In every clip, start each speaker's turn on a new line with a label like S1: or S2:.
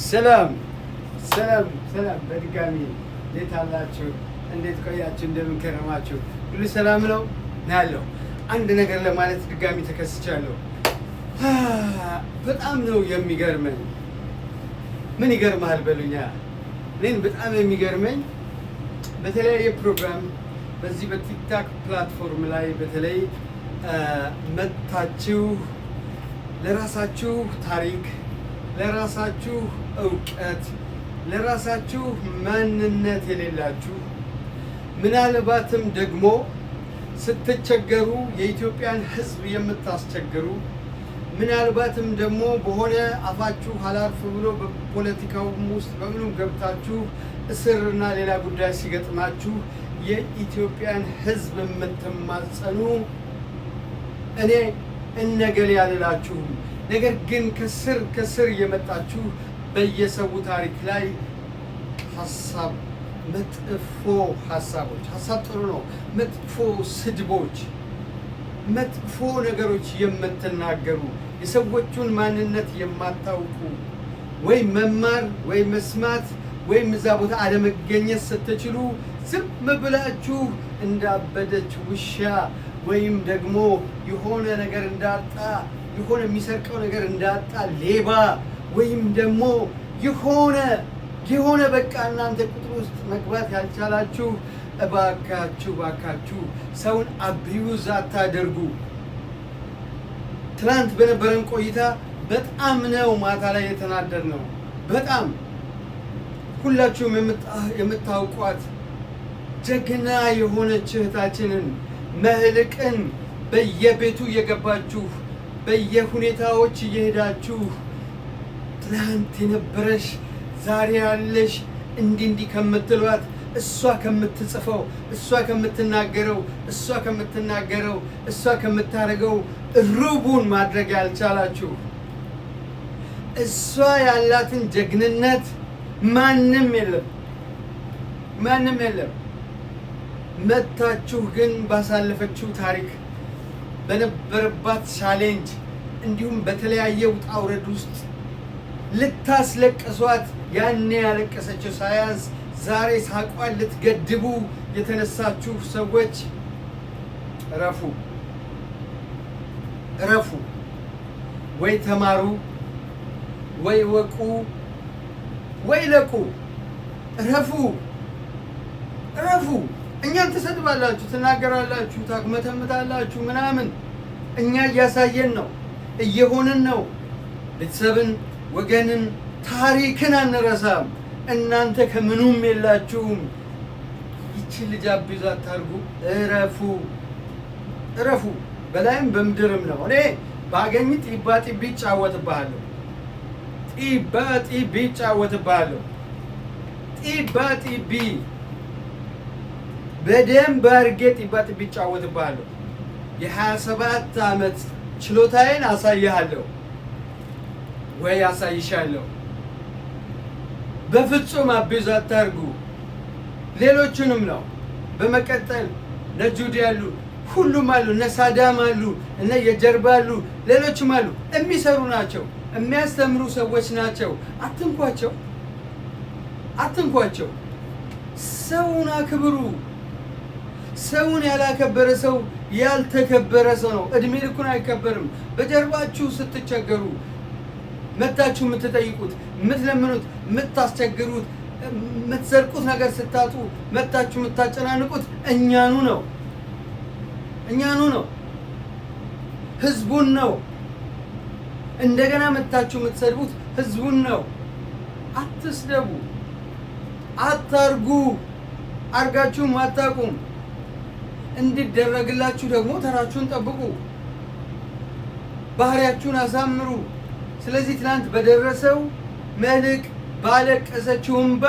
S1: ሰላም ሰላም ሰላም በድጋሚ እንዴት አላችሁ? እንዴት ቆያችሁ? እንደምን ከረማችሁ? ሁሉ ሰላም ነው ያለው። አንድ ነገር ለማለት ድጋሚ ተከስቻለሁ። በጣም ነው የሚገርመኝ። ምን ይገርማል በሉኛ። እኔን በጣም የሚገርመኝ በተለያየ ፕሮግራም በዚህ በቲክታክ ፕላትፎርም ላይ በተለይ መታችሁ ለራሳችሁ ታሪክ፣ ለራሳችሁ እውቀት፣ ለራሳችሁ ማንነት የሌላችሁ ምናልባትም ደግሞ ስትቸገሩ የኢትዮጵያን ሕዝብ የምታስቸግሩ ምናልባትም ደግሞ በሆነ አፋችሁ አላርፍ ብሎ በፖለቲካውም ውስጥ በምንም ገብታችሁ እስርና ሌላ ጉዳይ ሲገጥማችሁ የኢትዮጵያን ሕዝብ የምትማጸኑ እኔ እነገሌ ያልላችሁም። ነገር ግን ከስር የመጣችሁ በየሰው ታሪክ ላይ ሀሳብ፣ መጥፎ ሀሳቦች፣ ሀሳብ ጥሩ ነው፣ መጥፎ ስድቦች፣ መጥፎ ነገሮች የምትናገሩ የሰዎቹን ማንነት የማታውቁ ወይ መማር ወይ መስማት ወይም እዛ ቦታ አለመገኘት ስትችሉ ዝም ብላችሁ እንዳበደች ውሻ ወይም ደግሞ የሆነ ነገር እንዳጣ የሆነ የሚሰርቀው ነገር እንዳጣ ሌባ ወይም ደግሞ የሆነ በቃ እናንተ ቁጥር ውስጥ መግባት ያልቻላችሁ እባካችሁ ሰውን አቢዩዝ አታደርጉ። ትናንት በነበረን ቆይታ በጣም ነው ማታ ላይ የተናደድ ነው። በጣም ሁላችሁም የምታውቋት ጀግና የሆነች እህታችንን መልሕቅን በየቤቱ እየገባችሁ በየሁኔታዎች እየሄዳችሁ ትናንት የነበረሽ ዛሬ ያለሽ እንዲህ ከምትሏት እሷ ከምትጽፈው እሷ ከምትናገረው እሷ ከምታደርገው ሩቡን ማድረግ ያልቻላችሁ እሷ ያላትን ጀግንነት ማንም የለም። መታችሁ ግን ባሳለፈችው ታሪክ በነበረባት ቻሌንጅ እንዲሁም በተለያየ ውጣ ውረድ ውስጥ ልታስለቅሷት ያኔ ያለቀሰችው ሳያንስ ዛሬ ሳቋን ልትገድቡ የተነሳችሁ ሰዎች እረፉ። ወይ ተማሩ፣ ወይ ወቁ፣ ወይ ለቁ። እረፉ። እኛን ትሰድባላችሁ፣ ትናገራላችሁ፣ ታግመተምታላችሁ ምናምን። እኛ እያሳየን ነው፣ እየሆንን ነው። ቤተሰብን፣ ወገንን፣ ታሪክን አንረሳም። እናንተ ከምኑም የላችሁም። ይቺ ልጅ አቢዩዝ አታርጉ። እረፉ። በላይም በምድርም ነው። እኔ ባገኝ ጢባ ጢቢ እጫወትብሃለሁ። ጢባ ጢቢ በደንብ አድርጌ ጢባ ጢቢ እጫወትብሃለሁ። የ27 ዓመት ችሎታዬን አሳይሃለሁ ወይ አሳይሻለሁ። በፍጹም አቢዩዝ አታርጉ። ሌሎቹንም ነው በመቀጠል ነጁድ ያሉ ሁሉም አሉ፣ እነ ሳዳም አሉ፣ እነ የጀርባ አሉ፣ ሌሎችም አሉ። የሚሰሩ ናቸው፣ የሚያስተምሩ ሰዎች ናቸው። አትንኳቸው። ሰውን አክብሩ። ሰውን ያላከበረ ሰው ያልተከበረ ሰው ነው። እድሜ ልኩን አይከበርም። በጀርባችሁ ስትቸገሩ መታችሁ የምትጠይቁት፣ የምትለምኑት፣ የምታስቸግሩት፣ የምትሰርቁት ነገር ስታጡ መታችሁ የምታጨናንቁት እኛኑ ነው፣ ህዝቡን ነው። እንደገና መታችሁ የምትሰድቡት ህዝቡን ነው። አትስደቡ፣ አታርጉ። አርጋችሁም አታቁም። እንዲደረግላችሁ ደግሞ ተራችሁን ጠብቁ፣ ባህሪያችሁን አሳምሩ። ስለዚህ ትናንት በደረሰው መልሕቅ ባለቀሰችው እንባ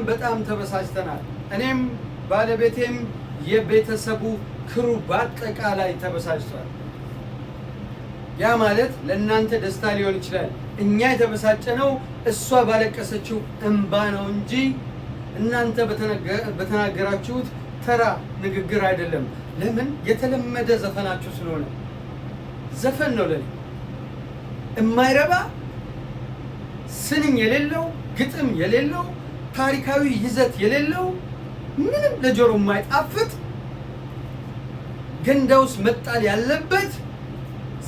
S1: በጣም ተበሳጭተናል። እኔም ባለቤቴም የቤተሰቡ ክሩ በአጠቃላይ ተበሳጭቷል። ያ ማለት ለእናንተ ደስታ ሊሆን ይችላል። እኛ የተበሳጨነው እሷ ባለቀሰችው እንባ ነው እንጂ እናንተ በተናገራችሁት ተራ ንግግር አይደለም። ለምን? የተለመደ ዘፈናችሁ ስለሆነ ዘፈን ነው ለኔ። የማይረባ ስንኝ የሌለው ግጥም የሌለው ታሪካዊ ይዘት የሌለው ምንም ለጆሮ የማይጣፍጥ ገንዳ ውስጥ መጣል ያለበት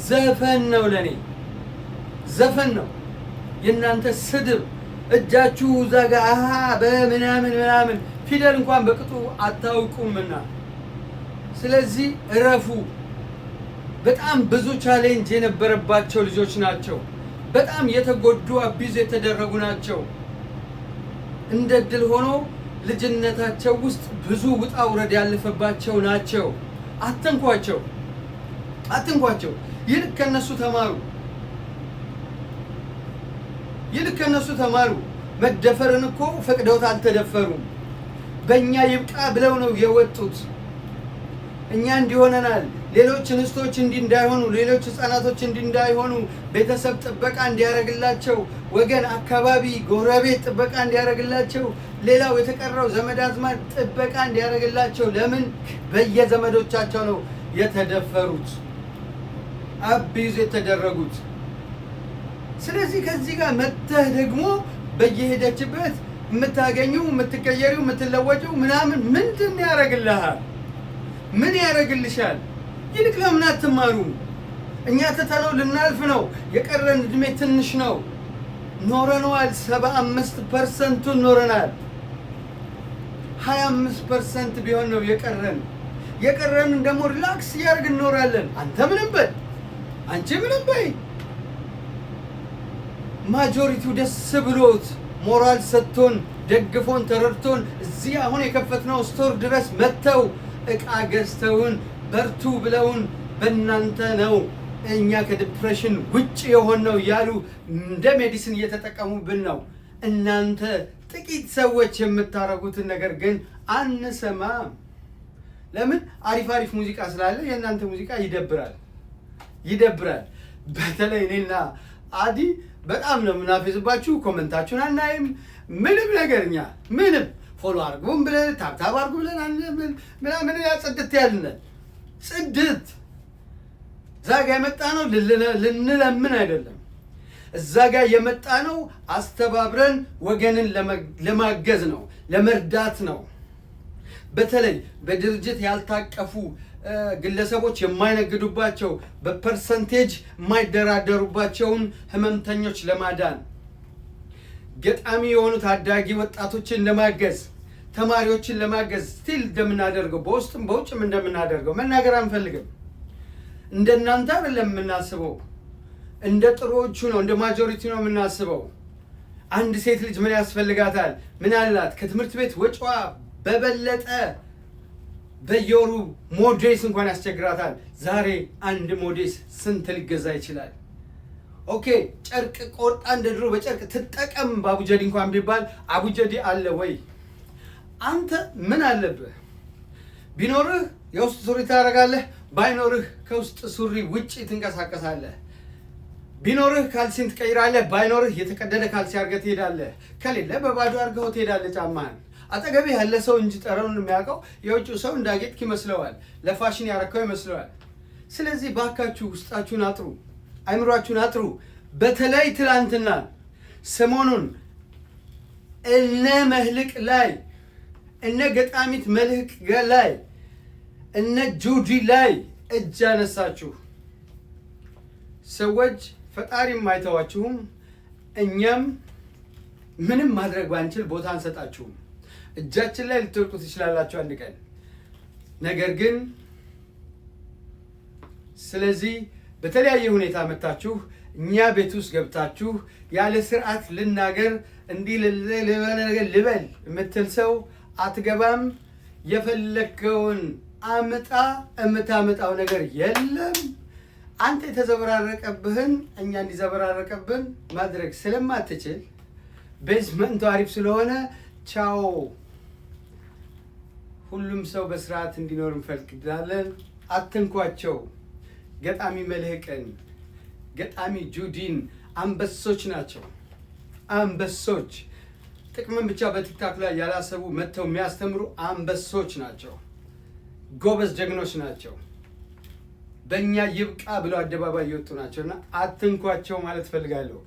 S1: ዘፈን ነው። ለኔ ዘፈን ነው። የእናንተ ስድብ እጃችሁ እዛ ጋር በምናምን ምናምን ፊደል እንኳን በቅጡ አታውቁምና ስለዚህ እረፉ። በጣም ብዙ ቻሌንጅ የነበረባቸው ልጆች ናቸው። በጣም የተጎዱ አቢዝ የተደረጉ ናቸው። እንደ ድል ሆኖ ልጅነታቸው ውስጥ ብዙ ውጣ ውረድ ያለፈባቸው ናቸው። አትንኳቸው፣ አትንኳቸው። ይልቅ ከነሱ ተማሩ፣ ይልቅ ከነሱ ተማሩ። መደፈርን እኮ ፈቅደውት አልተደፈሩም። በእኛ ይብቃ ብለው ነው የወጡት። እኛ እንዲሆነናል፣ ሌሎች እንስቶች እንዲህ እንዳይሆኑ፣ ሌሎች ህፃናቶች እንዲህ እንዳይሆኑ፣ ቤተሰብ ጥበቃ እንዲያደርግላቸው፣ ወገን፣ አካባቢ፣ ጎረቤት ጥበቃ እንዲያደርግላቸው፣ ሌላው የተቀረው ዘመድ አዝማድ ጥበቃ እንዲያደርግላቸው። ለምን? በየዘመዶቻቸው ነው የተደፈሩት፣ አቢዝ የተደረጉት። ስለዚህ ከዚህ ጋር መተህ ደግሞ በየሄደችበት የምታገኘው የምትቀየሪው የምትለወጪው ምናምን ምንድን ያደርግልሃል? ምን ያደርግልሻል? ይልቅ ለምን አትማሩም? እኛ ትተነው ልናልፍ ነው። የቀረን እድሜ ትንሽ ነው። ኖረነዋል። 75% ኖረናል። 25% ቢሆን ነው የቀረን። የቀረንን ደግሞ ሪላክስ እያደረግን እንኖራለን። አንተ ምንም በል፣ አንቺ ምንም በይ። ማጆሪቲው ደስ ብሎት ሞራል ሰጥቶን ደግፎን ተረድቶን እዚህ አሁን የከፈትነው ስቶር ድረስ መጥተው እቃ ገዝተውን በርቱ ብለውን በእናንተ ነው እኛ ከዲፕሬሽን ውጭ የሆነው እያሉ እንደ ሜዲሲን እየተጠቀሙብን ነው። እናንተ ጥቂት ሰዎች የምታረጉትን ነገር ግን አንሰማም። ለምን? አሪፍ አሪፍ ሙዚቃ ስላለ። የእናንተ ሙዚቃ ይደብራል፣ ይደብራል። በተለይ እኔና አዲ በጣም ነው የምናፌዝባችሁ። ኮመንታችሁን አናይም፣ ምንም ነገር እኛ ምንም ፎሎ አድርጉም ብለን ታብታብ አድርጉ ብለን ምናምን ጽድት ያልነን ጽድት። እዛ ጋ የመጣ ነው ልንለምን አይደለም። እዛ ጋ የመጣ ነው አስተባብረን ወገንን ለማገዝ ነው፣ ለመርዳት ነው። በተለይ በድርጅት ያልታቀፉ ግለሰቦች የማይነግዱባቸው በፐርሰንቴጅ የማይደራደሩባቸውን ህመምተኞች ለማዳን፣ ገጣሚ የሆኑ ታዳጊ ወጣቶችን ለማገዝ፣ ተማሪዎችን ለማገዝ ስቲል እንደምናደርገው በውስጥም በውጭም እንደምናደርገው መናገር አንፈልግም። እንደናንተ አይደለም የምናስበው፣ እንደ ጥሩዎቹ ነው፣ እንደ ማጆሪቲ ነው የምናስበው። አንድ ሴት ልጅ ምን ያስፈልጋታል? ምን አላት? ከትምህርት ቤት ወጪዋ በበለጠ በየወሩ ሞዴስ እንኳን ያስቸግራታል። ዛሬ አንድ ሞዴስ ስንት ሊገዛ ይችላል? ኦኬ፣ ጨርቅ ቆርጣ እንደ ድሮ በጨርቅ ትጠቀም በአቡጀዲ እንኳን ቢባል አቡጀዲ አለ ወይ? አንተ ምን አለብህ? ቢኖርህ የውስጥ ሱሪ ታደርጋለህ፣ ባይኖርህ ከውስጥ ሱሪ ውጪ ትንቀሳቀሳለህ። ቢኖርህ ካልሲን ትቀይራለህ፣ ባይኖርህ የተቀደደ ካልሲ አድርገህ ትሄዳለህ። ከሌለ በባዶ አድርገው ትሄዳለህ ጫማህን። አጠገብህ ያለ ሰው እንጂ ጠረኑን የሚያውቀው የውጭው ሰው እንዳጌጥክ ይመስለዋል፣ ለፋሽን ያረከው ይመስለዋል። ስለዚህ ባካችሁ ውስጣችሁን አጥሩ፣ አይምሯችሁን አጥሩ። በተለይ ትላንትና ሰሞኑን እነ መህልቅ ላይ እነ ገጣሚት መልህቅ ላይ እነ ጁዲ ላይ እጅ ያነሳችሁ ሰዎች ፈጣሪም አይተዋችሁም። እኛም ምንም ማድረግ ባንችል ቦታ አንሰጣችሁም። እጃችን ላይ ልትወርቁ ትችላላችሁ አንድ ቀን። ነገር ግን ስለዚህ በተለያየ ሁኔታ መጣችሁ እኛ ቤት ውስጥ ገብታችሁ ያለ ስርዓት ልናገር እንዲህ ልበል የምትል ሰው አትገባም። የፈለከውን አምጣ፣ የምታመጣው ነገር የለም። አንተ የተዘበራረቀብህን እኛ እንዲዘበራረቀብን ማድረግ ስለማትችል ቤዝመንቱ አሪፍ ስለሆነ ቻው። ሁሉም ሰው በስርዓት እንዲኖር እንፈልጋለን። አትንኳቸው። ገጣሚ መልህቅን፣ ገጣሚ ጁዲን አንበሶች ናቸው። አንበሶች ጥቅምን ብቻ በቲክታክ ላይ ያላሰቡ መጥተው የሚያስተምሩ አንበሶች ናቸው። ጎበዝ ጀግኖች ናቸው። በእኛ ይብቃ ብለው አደባባይ የወጡ ናቸውና አትንኳቸው ማለት ፈልጋለሁ።